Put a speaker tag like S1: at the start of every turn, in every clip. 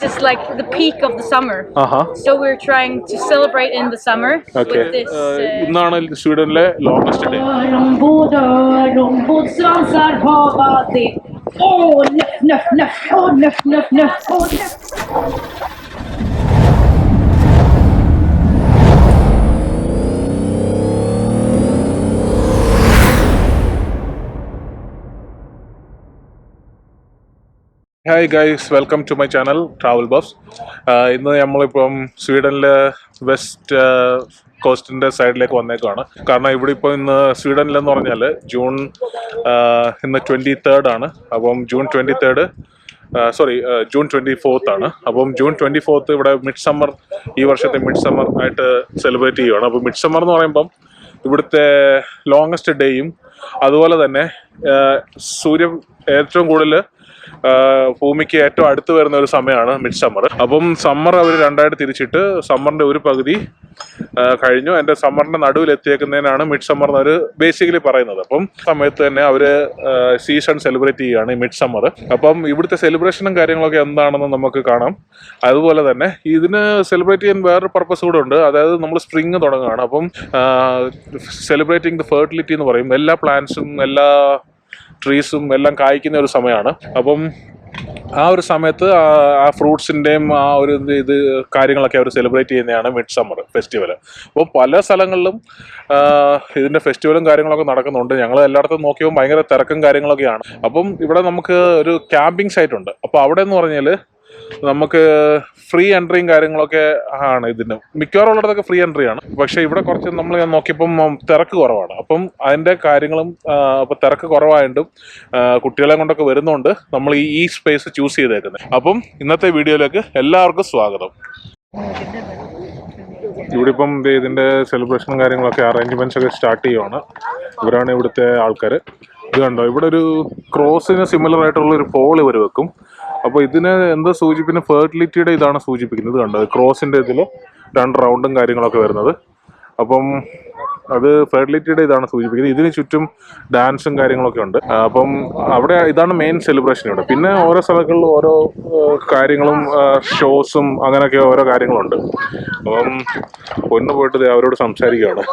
S1: This is like the peak of the summer. So we're trying to celebrate in the summer with this.
S2: ഇന്നാണ് സ്വീഡനിലെ longest day. Hi guys, welcome to my channel travel buffs. ഇന്ന് നമ്മളിപ്പം സ്വീഡനിലെ west കോസ്റ്റിൻ്റെ സൈഡിലേക്ക് വന്നേക്കാണ്. കാരണം ഇവിടെ ഇപ്പോൾ ഇന്ന് സ്വീഡനിലെന്ന് പറഞ്ഞാൽ ഇന്ന് 23rd ആണ്. അപ്പം ജൂൺ 24th ആണ്. അപ്പം ജൂൺ 24th ഇവിടെ മിഡ് സമ്മർ, ഈ വർഷത്തെ മിഡ് സമ്മർ ആയിട്ട് സെലിബ്രേറ്റ് ചെയ്യുകയാണ്. അപ്പോൾ മിഡ് സമ്മർ എന്ന് പറയുമ്പം ഇവിടുത്തെ ലോങ്ങസ്റ്റ് ഡേയും അതുപോലെ തന്നെ സൂര്യൻ ഏറ്റവും കൂടുതൽ ഭൂമിക്ക് ഏറ്റവും അടുത്ത് വരുന്ന ഒരു സമയമാണ് മിഡ് സമ്മർ. അപ്പം സമ്മർ അവർ രണ്ടായിട്ട് തിരിച്ചിട്ട് സമ്മറിന്റെ ഒരു പകുതി കഴിഞ്ഞു, എൻ്റെ സമ്മറിന്റെ നടുവിൽ എത്തിയേക്കുന്നതിനാണ് മിഡ് സമ്മർ എന്നവർ ബേസിക്കലി പറയുന്നത്. അപ്പം സമയത്ത് തന്നെ അവര് സീസൺ സെലിബ്രേറ്റ് ചെയ്യുകയാണ് ഈ മിഡ് സമ്മർ. അപ്പം ഇവിടുത്തെ സെലിബ്രേഷനും കാര്യങ്ങളൊക്കെ എന്താണെന്ന് നമുക്ക് കാണാം. അതുപോലെ തന്നെ ഇതിന് സെലിബ്രേറ്റ് ചെയ്യാൻ വേറൊരു പർപ്പസ് കൂടെ ഉണ്ട്. അതായത് നമ്മൾ സ്പ്രിങ് തുടങ്ങുകയാണ്. അപ്പം സെലിബ്രേറ്റിംഗ് ദ ഫെർട്ടിലിറ്റി എന്ന് പറയും. എല്ലാ പ്ലാന്റ്സും എല്ലാ ട്രീസും എല്ലാം കായ്ക്കുന്ന ഒരു സമയമാണ്. അപ്പം ആ ഒരു സമയത്ത് ആ ഫ്രൂട്ട്സിൻ്റെയും ആ ഒരു ഇത് കാര്യങ്ങളൊക്കെ അവർ സെലിബ്രേറ്റ് ചെയ്യുന്നതാണ് മിഡ് സമ്മർ ഫെസ്റ്റിവൽ. അപ്പോൾ പല സ്ഥലങ്ങളിലും ഇതിൻ്റെ ഫെസ്റ്റിവലും കാര്യങ്ങളൊക്കെ നടക്കുന്നുണ്ട്. ഞങ്ങൾ എല്ലായിടത്തും നോക്കിയപ്പോൾ ഭയങ്കര തിരക്കും കാര്യങ്ങളൊക്കെയാണ്. അപ്പം ഇവിടെ നമുക്ക് ഒരു ക്യാമ്പിംഗ് സൈറ്റ് ഉണ്ട്. അപ്പോൾ അവിടെ എന്ന് പറഞ്ഞാൽ നമുക്ക് ഫ്രീ എൻട്രിയും കാര്യങ്ങളൊക്കെ ആണ്. ഇതിന് മിക്കവാറും ഉള്ളിടത്തൊക്കെ ഫ്രീ എൻട്രി ആണ്. പക്ഷേ ഇവിടെ കുറച്ച് നമ്മൾ നോക്കിയപ്പം തിരക്ക് കുറവാണ്. അപ്പം അതിൻ്റെ കാര്യങ്ങളും അപ്പോൾ തിരക്ക് കുറവായിട്ടും കുട്ടികളെ കൊണ്ടൊക്കെ വരുന്നുണ്ട് നമ്മൾ ഈ സ്പേസ് ചൂസ് ചെയ്തേക്കുന്നത്. അപ്പം ഇന്നത്തെ വീഡിയോയിലേക്ക് എല്ലാവർക്കും സ്വാഗതം. ഇവിടെ ഇപ്പം ഇതിൻ്റെ സെലിബ്രേഷനും കാര്യങ്ങളൊക്കെ അറേഞ്ച്മെൻറ്റ്സ് ഒക്കെ സ്റ്റാർട്ട് ചെയ്യുവാണ്. ഇവരാണ് ഇവിടുത്തെ ആൾക്കാർ. ഇത് കണ്ടോ, ഇവിടെ ഒരു ക്രോസിന് സിമിലർ ആയിട്ടുള്ള ഒരു പോൾ ഇവർ വെക്കും. അപ്പോൾ ഇതിന് എന്താ സൂചിപ്പിക്കുന്നത്, ഫെർട്ടിലിറ്റിയുടെ ഇതാണ് സൂചിപ്പിക്കുന്നത്. കണ്ടോ, ക്രോസിൻ്റെ ഇതിൽ 2 റൗണ്ടും കാര്യങ്ങളൊക്കെ വരുന്നത്. അപ്പം അത് ഫെർട്ടിലിറ്റിയുടെ ഇതാണ് സൂചിപ്പിക്കുന്നത്. ഇതിന് ചുറ്റും ഡാൻസും കാര്യങ്ങളൊക്കെ ഉണ്ട്. അപ്പം അവിടെ ഇതാണ് മെയിൻ സെലിബ്രേഷൻ ഇവിടെ. പിന്നെ ഓരോ സ്ഥലങ്ങളിലും ഓരോ കാര്യങ്ങളും ഷോസും അങ്ങനെയൊക്കെ ഓരോ കാര്യങ്ങളുണ്ട്. അപ്പം ഒന്ന് പോയിട്ട് അവരോട് സംസാരിക്കുകയാണ്.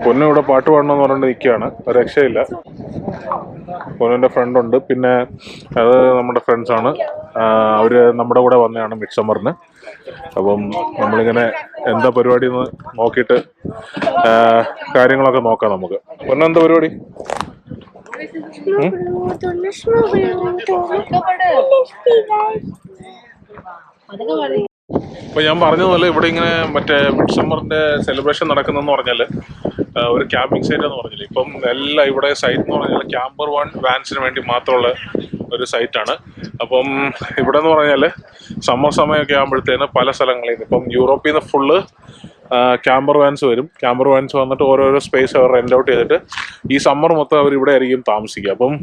S2: പൊന്നു ഇവിടെ പാട്ട് പാടണമെന്ന് പറഞ്ഞിട്ട് നിൽക്കുകയാണ്. രക്ഷയില്ല. പൊന്നിൻ്റെ ഫ്രണ്ടുണ്ട്. പിന്നെ അത് നമ്മുടെ ഫ്രണ്ട്സാണ്. അവർ നമ്മുടെ കൂടെ വന്നതാണ് മിഡ് സമ്മറിന്. അപ്പം നമ്മളിങ്ങനെ എന്താ പരിപാടി എന്ന് നോക്കിയിട്ട് കാര്യങ്ങളൊക്കെ നോക്കാം നമുക്ക്. പൊന്നെന്താ പരിപാടി? അപ്പോൾ ഞാൻ പറഞ്ഞതുപോലെ ഇവിടെ ഇങ്ങനെ മറ്റേ മിഡ് സമ്മറിൻ്റെ സെലിബ്രേഷൻ നടക്കുന്നതെന്ന് പറഞ്ഞാൽ ഒരു ക്യാമ്പിംഗ് സൈറ്റ് എന്ന് പറഞ്ഞില്ല. ഇപ്പം എല്ലാം ഇവിടെ സൈറ്റ് എന്ന് പറഞ്ഞാൽ ക്യാമ്പർ വാൻസിന് വേണ്ടി മാത്രമുള്ള ഒരു സൈറ്റാണ്. അപ്പം ഇവിടെ എന്ന് പറഞ്ഞാൽ സമ്മർ സമയമൊക്കെ ആകുമ്പോഴത്തേന് പല സ്ഥലങ്ങളിൽ നിന്ന് ഇപ്പം യൂറോപ്പിൽ നിന്ന് ഫുള്ള് ക്യാമ്പർ വാൻസ് വരും. ക്യാമ്പർ വാൻസ് വന്നിട്ട് ഓരോരോ സ്പേസ് അവർ റെൻ്റ് ഔട്ട് ചെയ്തിട്ട് ഈ സമ്മർ മൊത്തം അവർ ഇവിടെ ആയിരിക്കും താമസിക്കുക. അപ്പം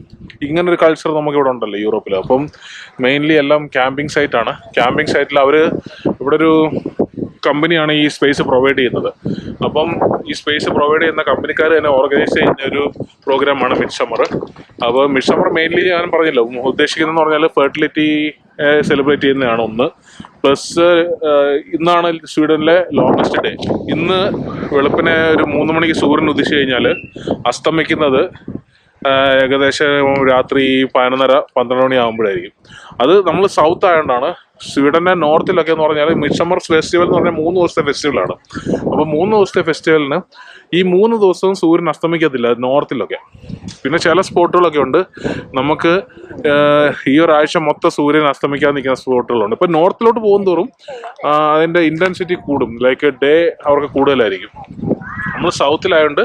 S2: ഇങ്ങനൊരു കൾച്ചർ നമുക്കിവിടെ ഉണ്ടല്ലോ യൂറോപ്പിൽ. അപ്പം മെയിൻലി എല്ലാം ക്യാമ്പിംഗ് സൈറ്റാണ്. ക്യാമ്പിംഗ് സൈറ്റിൽ അവർ ഇവിടെ ഒരു കമ്പനിയാണ് ഈ സ്പേസ് പ്രൊവൈഡ് ചെയ്യുന്നത്. അപ്പം ഈ സ്പേസ് പ്രൊവൈഡ് ചെയ്യുന്ന കമ്പനിക്കാർ തന്നെ ഓർഗനൈസ് ചെയ്യുന്ന ഒരു പ്രോഗ്രാമാണ് മിഡ് സമ്മർ. അപ്പോൾ മിഡ് സമ്മർ മെയിൻലി ഞാൻ പറഞ്ഞല്ലോ ഉദ്ദേശിക്കുന്നതെന്ന് പറഞ്ഞാൽ ഫെർട്ടിലിറ്റി സെലിബ്രേറ്റ് ചെയ്യുന്നതാണ് ഒന്ന്. പ്ലസ് ഇന്നാണ് സ്വീഡനിലെ ലോങ്ങസ്റ്റ് ഡേ. ഇന്ന് വെളുപ്പിനെ ഒരു 3 മണിക്ക് സൂര്യൻ ഉദിച്ചു കഴിഞ്ഞാൽ അസ്തമിക്കുന്നത് ഏകദേശം രാത്രി 11:30-12 മണി ആകുമ്പോഴായിരിക്കും. അത് നമ്മൾ സൗത്ത് ആയതുകൊണ്ടാണ്. സ്വീഡൻ്റെ നോർത്തിലൊക്കെ എന്ന് പറഞ്ഞാൽ മിഡ് സമ്മർ ഫെസ്റ്റിവൽ എന്ന് പറഞ്ഞാൽ 3 ദിവസത്തെ ഫെസ്റ്റിവലാണ്. അപ്പോൾ 3 ദിവസത്തെ ഫെസ്റ്റിവലിന് ഈ 3 ദിവസവും സൂര്യൻ അസ്തമിക്കത്തില്ല നോർത്തിലൊക്കെ. പിന്നെ ചില സ്പോട്ടുകളൊക്കെ ഉണ്ട് നമുക്ക് ഈ ഒരാഴ്ച മൊത്തം സൂര്യൻ അസ്തമിക്കാതെ നിൽക്കുന്ന സ്പോട്ടുകളുണ്ട്. ഇപ്പോൾ നോർത്തിലോട്ട് പോകും തോറും അതിൻ്റെ ഇൻറ്റൻസിറ്റി കൂടും. ലൈക്ക് ഡേ അവർക്ക് കൂടുതലായിരിക്കും. നമ്മൾ സൗത്തിലായതുകൊണ്ട്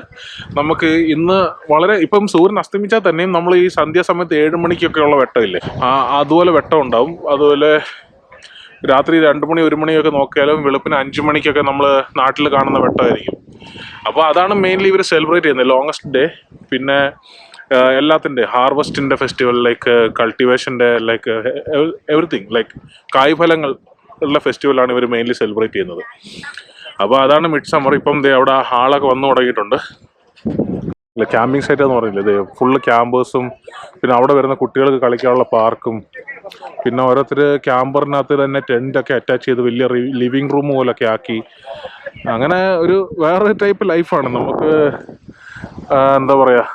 S2: നമുക്ക് ഇന്ന് വളരെ ഇപ്പം സൂര്യൻ അസ്തമിച്ചാൽ തന്നെയും നമ്മൾ ഈ സന്ധ്യാസമയത്ത് 7 മണിക്കൊക്കെ ഉള്ള വെട്ടമില്ലേ, അതുപോലെ വെട്ടം ഉണ്ടാവും. അതുപോലെ രാത്രി 2 മണി 1 മണിയൊക്കെ നോക്കിയാലും വെളുപ്പിന് 5 മണിക്കൊക്കെ നമ്മൾ നാട്ടിൽ കാണുന്ന വെട്ടമായിരിക്കും. അപ്പോൾ അതാണ് മെയിൻലി ഇവർ സെലിബ്രേറ്റ് ചെയ്യുന്നത്, ലോങ്ങസ്റ്റ് ഡേ. പിന്നെ എല്ലാത്തിൻ്റെ ഹാർവസ്റ്റിൻ്റെ ഫെസ്റ്റിവൽ, ലൈക്ക് കൾട്ടിവേഷൻ്റെ, ലൈക്ക് എവറിത്തിങ്, ലൈക്ക് കായ്ഫലങ്ങൾ ഉള്ള ഫെസ്റ്റിവലാണ് ഇവർ മെയിൻലി സെലിബ്രേറ്റ് ചെയ്യുന്നത്. അപ്പോൾ അതാണ് മിഡ് സമ്മർ. ഇപ്പം അവിടെ ഹാളൊക്കെ വന്നു തുടങ്ങിയിട്ടുണ്ട്. ക്യാമ്പിംഗ് സൈറ്റ് എന്ന് പറയുന്നത് ഇത് ഫുള്ള് ക്യാമ്പേഴ്സും, പിന്നെ അവിടെ വരുന്ന കുട്ടികൾക്ക് കളിക്കാനുള്ള പാർക്കും, പിന്നെ ഓരോരുത്തർ ക്യാമ്പറിനകത്ത് തന്നെ ടെൻ്റൊക്കെ അറ്റാച്ച് ചെയ്ത് വലിയ ലിവിങ് റൂം പോലൊക്കെ ആക്കി. അങ്ങനെ ഒരു വേറൊരു ടൈപ്പ് ലൈഫാണ്. നമുക്ക് എന്താ പറയുക,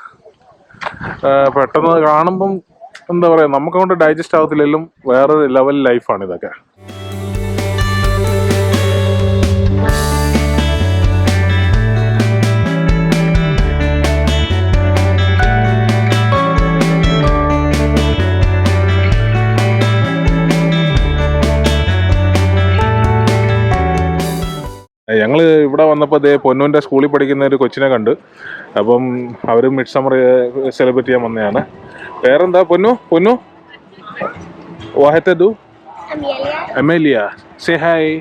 S2: പെട്ടെന്ന് കാണുമ്പം എന്താ പറയുക, നമുക്കതുകൊണ്ട് ഡൈജസ്റ്റ് ആവത്തില്ലെങ്കിലും വേറൊരു ലെവൽ ലൈഫാണ് ഇതൊക്കെ. ഞങ്ങൾ ഇവിടെ വന്നപ്പോൾ പൊന്നുവിൻ്റെ സ്കൂളിൽ പഠിക്കുന്ന ഒരു കൊച്ചിനെ കണ്ട്. അപ്പം അവർ മിഡ് സമ്മർ സെലിബ്രേറ്റ് ചെയ്യാൻ വന്നതാണ്. വേറെന്താ പൊന്നു വാഹത്തു അമേലിയ സേ ഹായ്.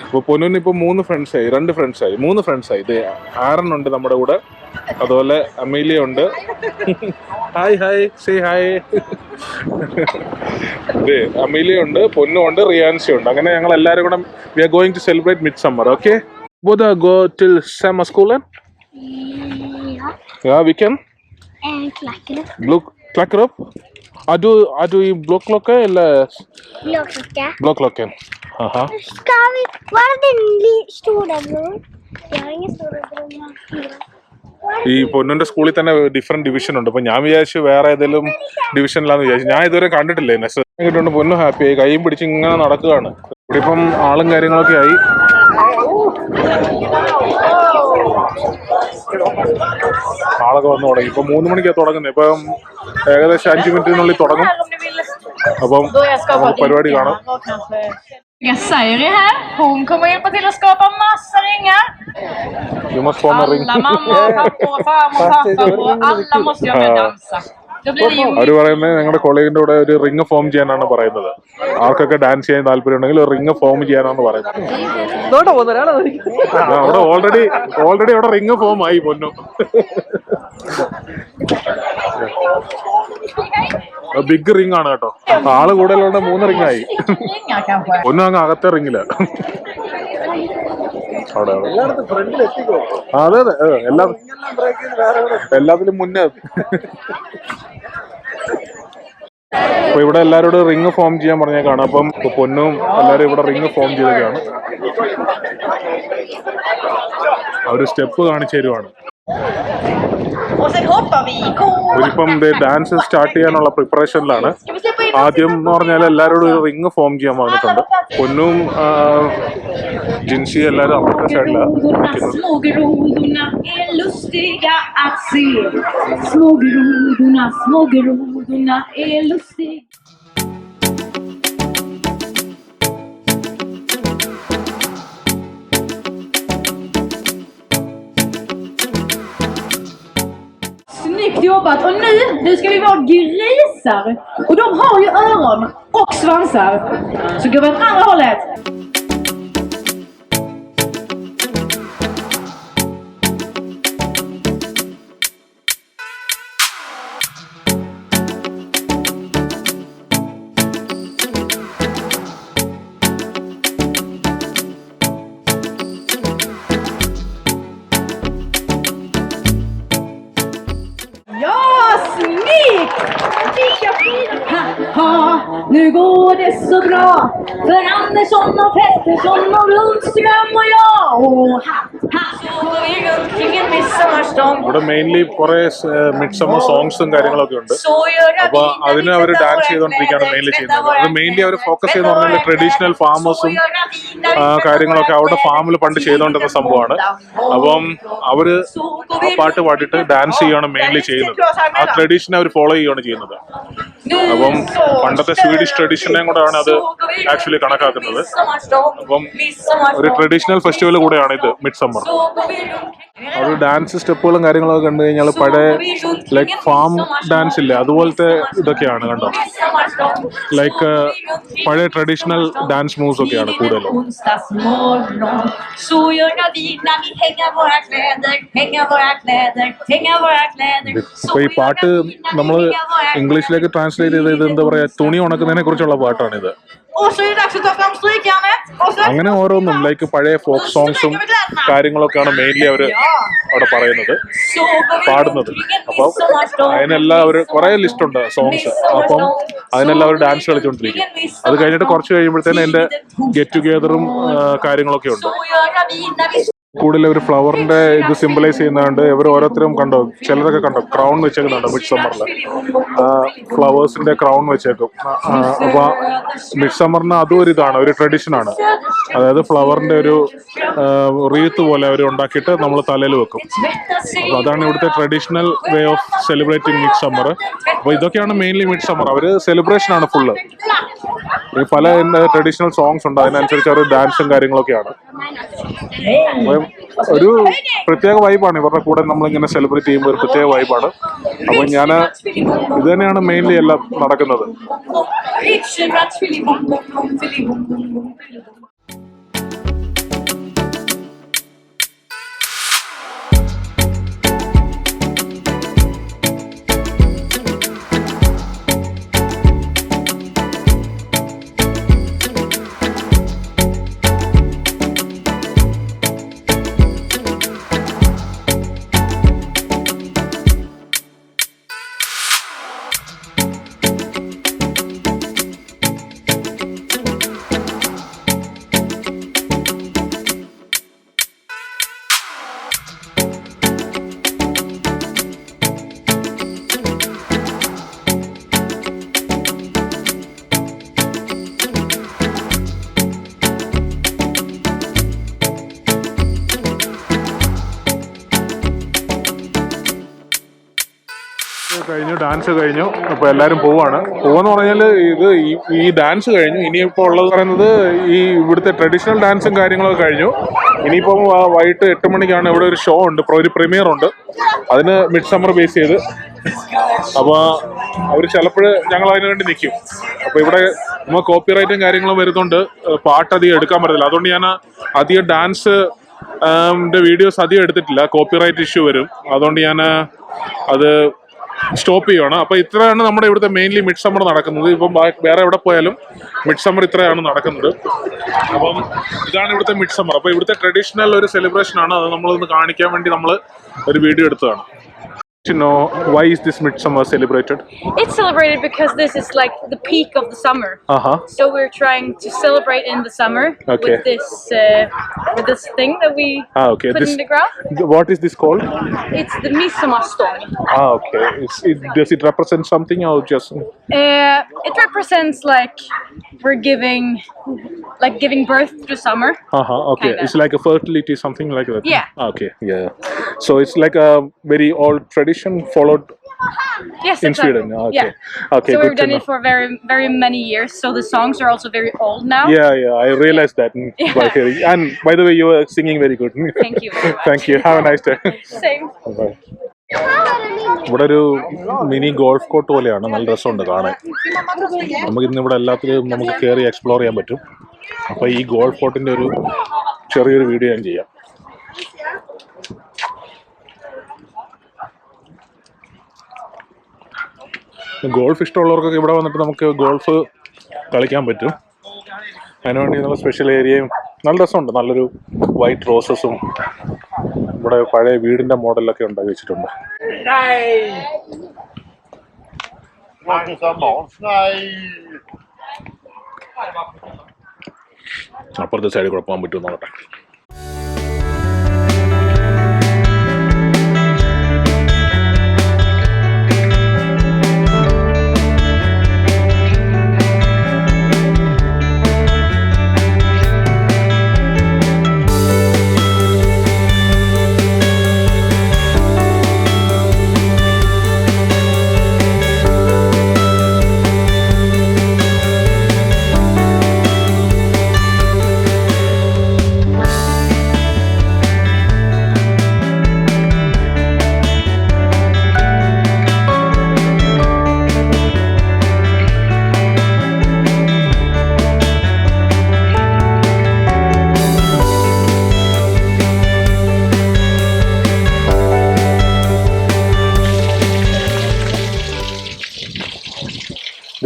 S2: അപ്പോൾ പൊന്നുവിന് ഇപ്പോൾ 2 ഫ്രണ്ട്സായി. ഇത് ആറനുണ്ട് നമ്മുടെ കൂടെ, അതുപോലെ അമേലിയ ഉണ്ട്. Hi say hi. അമേലിയ ഉണ്ട്, പൊന്നുണ്ട്, റിയാൻസി ഉണ്ട്. അങ്ങനെ ഞങ്ങൾ എല്ലാവരും കൂടെ we are going to celebrate mid summer. Okay, both are go till summer school and yeah we can klacker up adu I block eller block aha
S3: ska vi var den stora bror jag har ingen stora bror.
S2: ഈ പൊന്നുന്റെ സ്കൂളിൽ തന്നെ different division ഉണ്ട്. അപ്പൊ ഞാൻ വിചാരിച്ചു വേറെ ഏതെങ്കിലും ഡിവിഷനിലാന്ന് വിചാരിച്ചു. ഞാൻ ഇതുവരെ കണ്ടിട്ടില്ലേ. കിട്ടുകൊണ്ട് പൊന്നു ഹാപ്പിയായി, കൈയും പിടിച്ച് ഇങ്ങനെ നടക്കുകയാണ്. ഇവിടെ ഇപ്പം ആളും കാര്യങ്ങളൊക്കെ ആയി. ആളൊക്കെ വന്നു തുടങ്ങി. ഇപ്പൊ 3 മണിക്കാണ് തുടങ്ങുന്നത്. ഇപ്പം ഏകദേശം 5 മിനിറ്റിനുള്ളിൽ തുടങ്ങും. അപ്പം നമുക്ക് പരിപാടി കാണാം.
S1: Siri här, hon kommer hjälpa till att skapa massa ringar.
S2: Du måste få en ring.
S1: Alla mamma, pappa, farmor, pappa, alla måste jag med dansa.
S2: അവർ പറയുന്നത് ഞങ്ങളുടെ കോളേജിന്റെ കൂടെ ഒരു റിങ് ഫോം ചെയ്യാനാണ് പറയുന്നത്. ആർക്കൊക്കെ ഡാൻസ് ചെയ്യാൻ താല്പര്യം ഉണ്ടെങ്കിൽ ഒരു റിങ് ഫോം ചെയ്യാനാണ് പറയുന്നത്. അവിടെ ഓൾറെഡി അവിടെ റിങ് ഫോം ആയി പൊന്നു. ബിഗ് റിങ് ആണ് കേട്ടോ. ആള് കൂടുതലുണ്ട്, 3 റിങ് ആയി. പൊന്നു അങ്ങ് അകത്തെ റിങ്ങില്ല. അതെ എല്ലാത്തിലും മുന്നേ. അപ്പൊ ഇവിടെ എല്ലാരോടും റിങ് ഫോം ചെയ്യാൻ പറഞ്ഞേക്കാണ്. അപ്പം പൊന്നും എല്ലാരും ഇവിടെ റിങ് ഫോം ചെയ്തൊക്കെയാണ്. അവര് സ്റ്റെപ്പ് കാണിച്ചു തരുവാണ്. ഇപ്പം ഡാൻസ് സ്റ്റാർട്ട് ചെയ്യാനുള്ള പ്രിപ്പറേഷനിലാണ്. ആദ്യം എന്ന് പറഞ്ഞാൽ എല്ലാവരോടും ഒരു റിങ് ഫോം ചെയ്യാൻ പറഞ്ഞിട്ടുണ്ട്. പൊന്നും ജിൻസി എല്ലാവരും അപ്പുറത്തെ സൈഡിലാണ്.
S1: Snyggt jobbat! Och nu ska vi vara grisar! Och de har ju öron och svansar. Så går vi åt andra hållet. Nu går det så bra för Andersson och Pettersson och Lundström och jag. Så går vi runt kring en midsommarstång.
S2: ഇവിടെ mainly കുറെ mid summer സോങ്സും കാര്യങ്ങളൊക്കെ ഉണ്ട്. അപ്പൊ അതിന് അവർ dance ചെയ്തോണ്ടിരിക്കുകയാണ് mainly ചെയ്യുന്നത്. അത് mainly അവർ focus ചെയ്യുന്ന പറഞ്ഞാൽ ട്രഡീഷണൽ ഫാമേഴ്സും കാര്യങ്ങളൊക്കെ അവരുടെ ഫാമിൽ പണ്ട് ചെയ്തോണ്ടിരുന്ന സംഭവമാണ്. അപ്പം അവര് ആ പാട്ട് പാടിയിട്ട് ഡാൻസ് ചെയ്യുകയാണ് മെയിൻലി ചെയ്യുന്നത്. ആ ട്രഡീഷനെ അവർ ഫോളോ ചെയ്യുകയാണ് ചെയ്യുന്നത്. അപ്പം പണ്ടത്തെ സ്വീഡിഷ് ട്രഡീഷനെയും കൂടെയാണ് അത് ആക്ച്വലി കണക്കാക്കുന്നത്. അപ്പം ഒരു ട്രഡീഷണൽ ഫെസ്റ്റിവൽ കൂടെയാണ് ഇത് മിഡ് സമ്മർ. ഒരു ഡാൻസ് സ്റ്റെപ്പുകളും കാര്യങ്ങളൊക്കെ കണ്ടു കഴിഞ്ഞാൽ പഴയ ലൈക്ക് ഫാം ഡാൻസ് ഇല്ലേ അതുപോലത്തെ ഇതൊക്കെയാണ് കണ്ടോ. ലൈക്ക് പഴയ ട്രഡീഷണൽ ഡാൻസ് മൂവ്സ് ഒക്കെയാണ് കൂടുതലും. ഇപ്പൊ ഈ പാട്ട് നമ്മൾ ഇംഗ്ലീഷിലേക്ക് ട്രാൻസ്ലേറ്റ് ചെയ്ത് എന്താ പറയാ, തുണി ഉണക്കുന്നതിനെ കുറിച്ചുള്ള പാട്ടാണിത്. അങ്ങനെ ഓരോന്നും ലൈക്ക് പഴയ ഫോക്ക് സോങ്സും കാര്യങ്ങളൊക്കെയാണ് മെയിൻലി അവര് അവിടെ പറയുന്നത്, പാടുന്നത്. അപ്പം അതിനെല്ലാം ഒരു കുറെ ലിസ്റ്റ് ഉണ്ട് സോങ്സ്. അപ്പം അതിനെല്ലാം അവർ ഡാൻസ് കളിച്ചുകൊണ്ടിരിക്കും. അത് കഴിഞ്ഞിട്ട് കുറച്ച് കഴിയുമ്പോഴത്തേനും അതിന്റെ ഗെറ്റ് ടുഗെദറും കാര്യങ്ങളൊക്കെ ഉണ്ട്. കൂടുതൽ ഒരു ഫ്ലവറിന്റെ ഇത് സിംബലൈസ് ചെയ്യുന്നുണ്ട്. ഇവർ ഓരോരുത്തരും കണ്ടോ, ചിലരൊക്കെ കണ്ടോ ക്രൗൺ വെച്ചേക്കുന്നുണ്ട് മിഡ് സമ്മറിൽ. ഫ്ലവേഴ്സിന്റെ ക്രൗൺ വെച്ചേക്കും. അപ്പൊ മിഡ് സമ്മറിന് അതും ഒരു ഇതാണ്, ഒരു ട്രഡീഷനാണ്. അതായത് ഫ്ലവറിന്റെ ഒരു റീത്ത് പോലെ അവർ ഉണ്ടാക്കിയിട്ട് നമ്മൾ തലയിൽ വെക്കും. അപ്പൊ അതാണ് ഇവിടുത്തെ traditional way of celebrating mid summer. അപ്പൊ ഇതൊക്കെയാണ് മെയിൻലി മിഡ് സമ്മർ. അവര് സെലിബ്രേഷൻ ആണ് ഫുള്ള്. പല ട്രഡീഷണൽ സോങ്സ് ഉണ്ട്, അതിനനുസരിച്ച് അവർ ഡാൻസും കാര്യങ്ങളൊക്കെയാണ്. ഒരു പ്രത്യേക വൈബാണ് ഇവരുടെ കൂടെ നമ്മളിങ്ങനെ സെലിബ്രേറ്റ് ചെയ്യുമ്പോൾ, ഒരു പ്രത്യേക വൈബാണ്. അപ്പൊ ഞാൻ ഇത് തന്നെയാണ് മെയിൻലി എല്ലാം നടക്കുന്നത്. കഴിഞ്ഞു, ഡാൻസ് കഴിഞ്ഞു. അപ്പൊ എല്ലാരും പോവാന്ന് പറഞ്ഞാൽ ഇത് ഈ ഡാൻസ് കഴിഞ്ഞു. ഇനിയിപ്പോ ഉള്ളത് പറയുന്നത് ഈ ഇവിടുത്തെ ട്രഡീഷണൽ ഡാൻസും കാര്യങ്ങളൊക്കെ കഴിഞ്ഞു. ഇനിയിപ്പം വൈകിട്ട് 8 മണിക്കാണ് ഇവിടെ ഒരു ഷോ ഉണ്ട്, ഒരു പ്രീമിയർ ഉണ്ട്. അതിന് മിഡ് സമ്മർ ബേസ് ചെയ്ത്. അപ്പൊ അവര് ചിലപ്പോൾ ഞങ്ങൾ അതിനു വേണ്ടി നിൽക്കും. അപ്പൊ ഇവിടെ നമ്മൾ കോപ്പിറൈറ്റും കാര്യങ്ങളും വരുന്നുണ്ട്, പാട്ട് അധികം എടുക്കാൻ പറ്റത്തില്ല. അതുകൊണ്ട് ഞാൻ അധികം ഡാൻസ് വീഡിയോസ് അധികം എടുത്തിട്ടില്ല, കോപ്പിറൈറ്റ് ഇഷ്യൂ വരും. അതുകൊണ്ട് ഞാൻ അത് സ്റ്റോപ്പ് ചെയ്യുവാണ്. അപ്പൊ ഇത്രയാണ് നമ്മുടെ ഇവിടുത്തെ മെയിൻലി മിഡ് സമ്മർ നടക്കുന്നത്. ഇപ്പം വേറെ എവിടെ പോയാലും മിഡ് സമ്മർ ഇത്രയാണ് നടക്കുന്നത്. അപ്പം ഇതാണ് ഇവിടുത്തെ മിഡ് സമ്മർ. അപ്പൊ ഇവിടുത്തെ ട്രഡീഷണൽ ഒരു സെലിബ്രേഷൻ ആണ്. അത് നമ്മളൊന്ന് കാണിക്കാൻ വേണ്ടി നമ്മൾ ഒരു വീഡിയോ എടുത്തതാണ്. To know why is this midsummer celebrated?
S1: It's celebrated because this is like the peak of the summer. So we're trying to celebrate in the summer with this thing that we put in the ground.
S2: What is this called?
S1: It's the midsommarstång.
S2: Okay. Does it represent something or just?
S1: It represents like we're giving birth to summer.
S2: Okay. Kinda. It's like a fertility, something like that.
S1: Yeah.
S2: Okay. Yeah. So it's like a very old tradition followed in Sweden. Okay.
S1: Yeah.
S2: Okay.
S1: So we've done it for very, very many years. So the songs are also very old now.
S2: Yeah. I realized that by hearing. And by the way, you were singing very good.
S1: Thank you very much.
S2: Thank you. Have a nice day.
S1: Same.
S2: Bye. ഇവിടെ ഒരു mini golf court പോലെയാണ്, നല്ല രസമുണ്ട് കാണാൻ. നമുക്ക് ഇന്ന് ഇവിടെ എല്ലാത്തിലും നമുക്ക് കയറി എക്സ്പ്ലോർ ചെയ്യാൻ പറ്റും. അപ്പൊ ഈ ഗോൾഫ് കോർട്ടിന്റെ ഒരു ചെറിയൊരു വീഡിയോ ഞാൻ ചെയ്യാം. ഗോൾഫ് ഇഷ്ടമുള്ളവർക്കൊക്കെ ഇവിടെ വന്നിട്ട് നമുക്ക് ഗോൾഫ് കളിക്കാൻ പറ്റും. അതിനുവേണ്ടി നല്ല സ്പെഷ്യൽ ഏരിയയും നല്ല രസമുണ്ട്. നല്ലൊരു വൈറ്റ് റോസസും ഇവിടെ പഴയ വീടിന്റെ മോഡലൊക്കെ ഉണ്ടാക്കി വെച്ചിട്ടുണ്ട്. അപ്പുറത്തെ സൈഡിൽ കൂടെ പോകാൻ പറ്റുമെന്ന് നോക്കട്ടെ.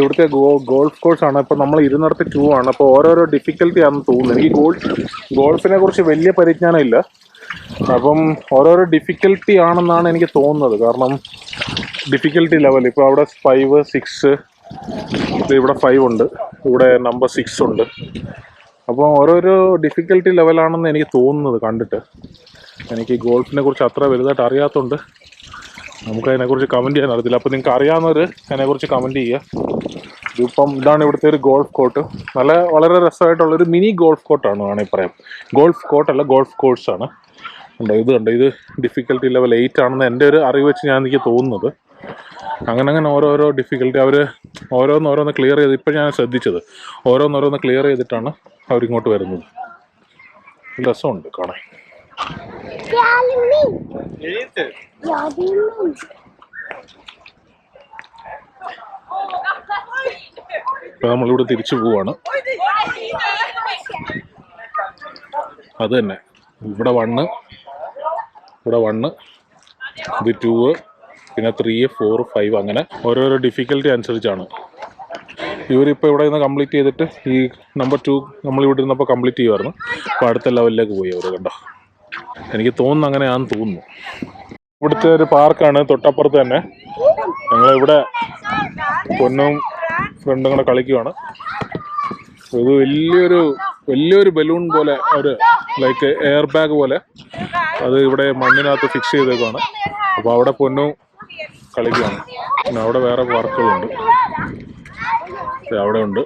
S2: ഇവിടുത്തെ ഗോൾഫ് കോഴ്സാണ്. ഇപ്പോൾ നമ്മൾ ഇരുന്നിടത്ത് 2 ആണ്. അപ്പോൾ ഓരോരോ ഡിഫിക്കൽട്ടി ആണെന്ന് തോന്നുന്നു. എനിക്ക് ഗോൾഫിനെ കുറിച്ച് വലിയ പരിജ്ഞാനം ഇല്ല. അപ്പം ഓരോരോ ഡിഫിക്കൽട്ടി ആണെന്നാണ് എനിക്ക് തോന്നുന്നത്. കാരണം ഡിഫിക്കൽട്ടി ലെവൽ ഇപ്പോൾ അവിടെ 5, 6, ഇവിടെ 5 ഉണ്ട്, ഇവിടെ നമ്പർ 6 ഉണ്ട്. അപ്പോൾ ഓരോരോ ഡിഫിക്കൽട്ടി ലെവലാണെന്ന് എനിക്ക് തോന്നുന്നത് കണ്ടിട്ട്. എനിക്ക് ഗോൾഫിനെ കുറിച്ച് അത്ര വലുതായിട്ട് അറിയാത്തതുകൊണ്ട് നമുക്കതിനെക്കുറിച്ച് കമൻറ്റ് ചെയ്യാൻ അറിയത്തില്ല. അപ്പോൾ നിങ്ങൾക്ക് അറിയാവുന്നവർ അതിനെക്കുറിച്ച് കമൻറ്റ് ചെയ്യുക. ഇതാണ് ഇവിടുത്തെ ഒരു ഗോൾഫ് കോർട്ട്. വളരെ രസമായിട്ടുള്ളൊരു മിനി ഗോൾഫ് കോർട്ടാണ് വേണമെങ്കിൽ പറയാം. ഗോൾഫ് കോർട്ടല്ല, ഗോൾഫ് കോഴ്സാണ്. ഇത് ഡിഫിക്കൽട്ടി ലെവൽ 8 ആണെന്ന് എൻ്റെ ഒരു അറിവ് വെച്ച് എനിക്ക് തോന്നുന്നത്. അങ്ങനെ ഓരോരോ ഡിഫിക്കൽട്ടി അവർ ഓരോന്ന് ക്ലിയർ ചെയ്ത്, ഇപ്പം ഞാൻ ശ്രദ്ധിച്ചത് ഓരോന്ന് ക്ലിയർ ചെയ്തിട്ടാണ് അവരിങ്ങോട്ട് വരുന്നത്. രസമുണ്ട് കാണാൻ. ഇപ്പം നമ്മളിവിടെ തിരിച്ചു പോവാണ്. അത് തന്നെ ഇവിടെ 1, ഇത് 2, പിന്നെ 3, 4, 5 അങ്ങനെ ഓരോരോ ഡിഫിക്കൽട്ടി അനുസരിച്ചാണ്. ഇവരിപ്പോൾ ഇവിടെ നിന്ന് കംപ്ലീറ്റ് ചെയ്തിട്ട് ഈ നമ്പർ 2 നമ്മളിവിടെ ഇരുന്നപ്പോൾ കംപ്ലീറ്റ് ചെയ്യുമായിരുന്നു. അപ്പോൾ അടുത്ത ലെവലിലേക്ക് പോയി അവർ. കണ്ടോ, എനിക്ക് തോന്നുന്നു അങ്ങനെയാണെന്ന് തോന്നുന്നു. ഇവിടുത്തെ ഒരു പാർക്കാണ് തൊട്ടപ്പുറത്ത് തന്നെ. ഞങ്ങളിവിടെ പൊന്നും ഫ്രണ്ടും കൂടെ കളിക്കുവാണ്. ഇത് വലിയൊരു ബലൂൺ പോലെ ഒരു ലൈക്ക് എയർ ബാഗ് പോലെ അത് ഇവിടെ മണ്ണിനകത്ത് ഫിക്സ് ചെയ്തേക്കാണ്. അപ്പോൾ അവിടെ പൊന്നു കളിക്കുകയാണ്. പിന്നെ അവിടെ വേറെ പാർക്കുകളുണ്ട്. അവിടെ ഉണ്ട്.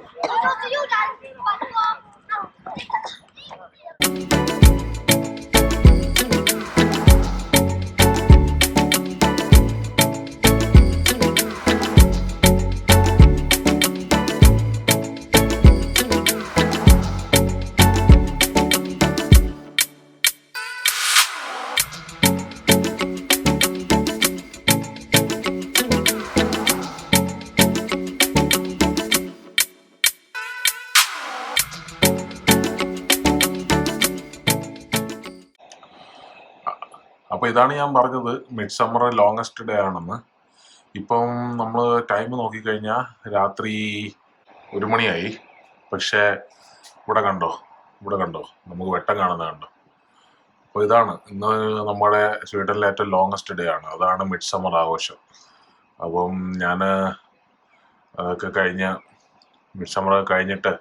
S2: അപ്പോൾ ഇതാണ് ഞാൻ പറഞ്ഞത്, മിഡ് സമ്മർ ലോങ്ങസ്റ്റ് ഡേ ആണെന്ന്. ഇപ്പം നമ്മൾ ടൈം നോക്കിക്കഴിഞ്ഞാൽ രാത്രി 1 മണിയായി. പക്ഷേ ഇവിടെ കണ്ടോ നമുക്ക് വെട്ടം കാണുന്നത് കണ്ടോ. അപ്പോൾ ഇതാണ് ഇന്ന് നമ്മുടെ സ്വീഡനിലെ ഏറ്റവും ലോങ്ങസ്റ്റ് ഡേ ആണ്. അതാണ് മിഡ് സമ്മർ ആഘോഷം. അപ്പം ഞാൻ അതൊക്കെ മിഡ് സമ്മർ കഴിഞ്ഞിട്ട്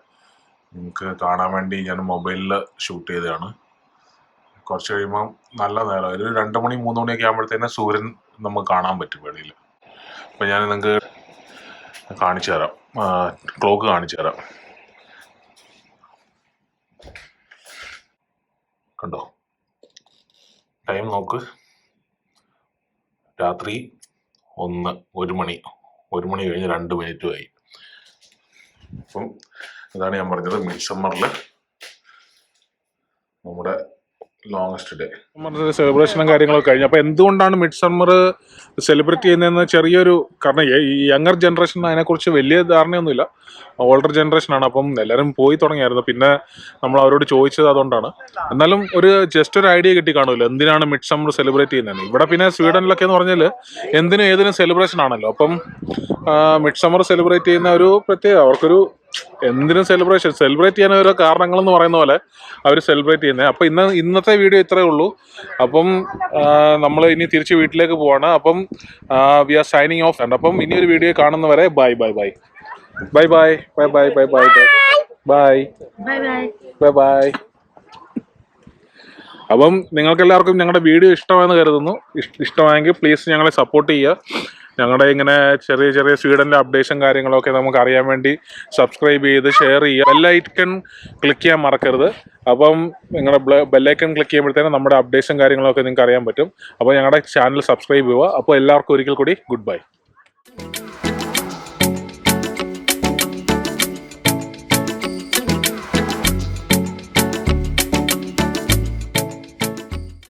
S2: നിങ്ങൾക്ക് കാണാൻ വേണ്ടി ഞാൻ മൊബൈലിൽ ഷൂട്ട് ചെയ്തതാണ്. കുറച്ച് കഴിയുമ്പം നല്ല നേരം ഒരു 2 മണി 3 മണിയൊക്കെ ആകുമ്പോഴത്തേന് സൂര്യൻ നമുക്ക് കാണാൻ പറ്റും വെളിയിൽ. അപ്പം ഞാൻ നിങ്ങൾക്ക് കാണിച്ചു തരാം, ക്ലോക്ക് കാണിച്ചു തരാം. കണ്ടോ, ടൈം നോക്ക്, രാത്രി 1 മണി കഴിഞ്ഞ് 2 മിനിറ്റുമായി. അപ്പം ഇതാണ് ഞാൻ പറഞ്ഞത്, മിഡ് സമ്മറിൽ നമ്മുടെ ലോങ്ങസ്റ്റ് ഡേ. സെലിബ്രേഷനും കാര്യങ്ങളൊക്കെ കഴിഞ്ഞു. അപ്പോൾ എന്തുകൊണ്ടാണ് മിഡ് സമ്മർ സെലിബ്രേറ്റ് ചെയ്യുന്നതെന്ന് ചെറിയൊരു കാരണം, ഈ യങ്ങർ ജനറേഷൻ അതിനെക്കുറിച്ച് വലിയ ധാരണയൊന്നുമില്ല. ഓൾഡർ ജനറേഷനാണ്. അപ്പം എല്ലാവരും പോയി തുടങ്ങിയായിരുന്നു. പിന്നെ നമ്മൾ അവരോട് ചോദിച്ചത് അതുകൊണ്ടാണ്. എന്നാലും ജസ്റ്റ് ഒരു ഐഡിയ കിട്ടി കാണുമല്ലോ എന്തിനാണ് മിഡ് സമ്മർ സെലിബ്രേറ്റ് ചെയ്യുന്നത്. ഇവിടെ പിന്നെ സ്വീഡനിലൊക്കെ എന്ന് പറഞ്ഞാൽ എന്തിനും ഏതിനും സെലിബ്രേഷൻ ആണല്ലോ. അപ്പം മിഡ് സമ്മർ സെലിബ്രേറ്റ് ചെയ്യുന്ന ഒരു പ്രത്യേക അവർക്കൊരു എന്തിനും സെലിബ്രേറ്റ് ചെയ്യാൻ ഓരോ കാരണങ്ങളെന്ന് പറയുന്ന പോലെ അവർ സെലിബ്രേറ്റ് ചെയ്യുന്നത്. അപ്പോൾ ഇന്നത്തെ വീഡിയോ ഇത്രയേ ഉള്ളൂ. അപ്പം നമ്മൾ ഇനി തിരിച്ച് വീട്ടിലേക്ക് പോവാണ്. അപ്പം വി ആർ സൈനിങ് ഓഫ്. അപ്പം ഇനിയൊരു വീഡിയോ കാണുന്നവരെ ബൈ. അപ്പം നിങ്ങൾക്കെല്ലാവർക്കും ഞങ്ങളുടെ വീഡിയോ ഇഷ്ടമായെന്ന് കരുതുന്നു. ഇഷ്ടമായെങ്കിൽ പ്ലീസ് ഞങ്ങളെ സപ്പോർട്ട് ചെയ്യുക. ഞങ്ങളുടെ ഇങ്ങനെ ചെറിയ സ്വീഡൻ്റെ അപ്ഡേഷൻ കാര്യങ്ങളൊക്കെ നമുക്ക് അറിയാൻ വേണ്ടി സബ്സ്ക്രൈബ് ചെയ്ത് ഷെയർ ചെയ്യുക. ബെല്ലൈക്കൺ ക്ലിക്ക് ചെയ്യാൻ മറക്കരുത്. അപ്പം നിങ്ങളുടെ ബെല്ലൈക്കൺ ക്ലിക്ക് ചെയ്യുമ്പോഴത്തേനും നമ്മുടെ അപ്ഡേഷൻ കാര്യങ്ങളൊക്കെ നിങ്ങൾക്ക് അറിയാൻ പറ്റും. അപ്പോൾ ഞങ്ങളുടെ ചാനൽ സബ്സ്ക്രൈബ് ചെയ്യുക. അപ്പോൾ എല്ലാവർക്കും ഒരിക്കൽ കൂടി ഗുഡ് ബൈ.